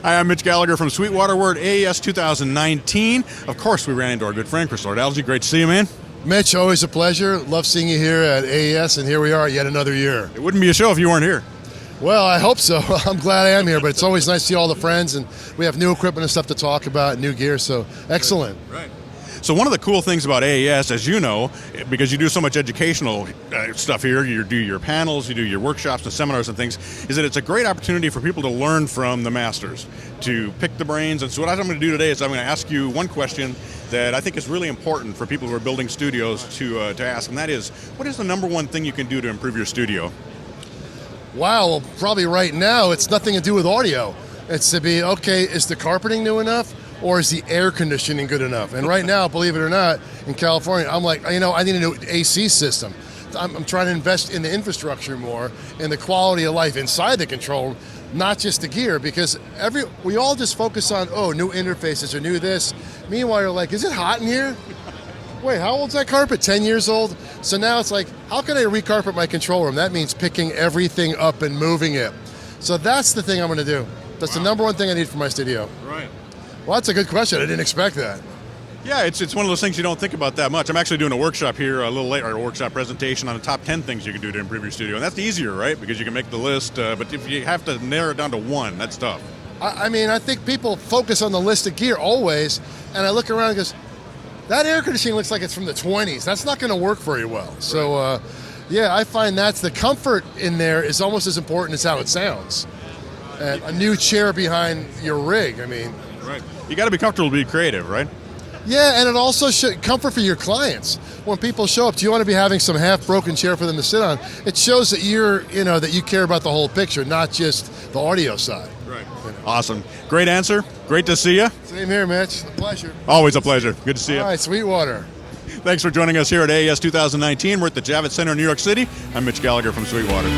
Hi, I'm Mitch Gallagher from Sweetwater. We're at AES 2019. Of course, we ran into our good friend, Chris Lord-Alge. Great to see you, man. Mitch, always a pleasure. Love seeing you here at AES, and here we are yet another year. It wouldn't be a show if you weren't here. Well, I hope so. I'm glad I am here, but it's always nice to see all the friends, and we have new equipment and stuff to talk about, new gear, so excellent. Right. So one of the cool things about AES, as you know, because you do so much educational stuff here, you do your panels, you do your workshops and seminars and things, is that it's a great opportunity for people to learn from the masters, to pick the brains. And so what I'm going to do today is I'm going to ask you one question that I think is really important for people who are building studios to ask, and that is, what is the number one thing you can do to improve your studio? Wow, well, probably right now, it's nothing to do with audio. It's to be, okay, is the carpeting new enough? Or is the air conditioning good enough? And right now, believe it or not, in California, I'm like, I need a new AC system. I'm trying to invest in the infrastructure more, in the quality of life inside the control room, not just the gear, because we all just focus on, new interfaces or new this. Meanwhile, you're like, is it hot in here? Wait, how old's that carpet? 10 years old? So now it's like, how can I recarpet my control room? That means picking everything up and moving it. So that's the thing I'm going to do. That's the number one thing I need for my studio. Right. Well, that's a good question. I didn't expect that. Yeah, it's one of those things you don't think about that much. I'm actually doing a workshop here a little later, a workshop presentation on the top 10 things you can do to improve your studio. And that's easier, right? Because you can make the list, but if you have to narrow it down to one, that's tough. I think people focus on the list of gear always, and I look around and goes, that air conditioning looks like it's from the 20s. That's not going to work very well. Right. So, I find that's the comfort in there is almost as important as how it sounds. And a new chair behind your rig, Right. You got to be comfortable to be creative, right? Yeah, and it also should comfort for your clients. When people show up, do you want to be having some half-broken chair for them to sit on? It shows that that you care about the whole picture, not just the audio side. Right. Awesome. Great answer. Great to see you. Same here, Mitch. A pleasure. Always a pleasure. Good to see you. All right, Sweetwater. Thanks for joining us here at AES 2019. We're at the Javits Center in New York City. I'm Mitch Gallagher from Sweetwater.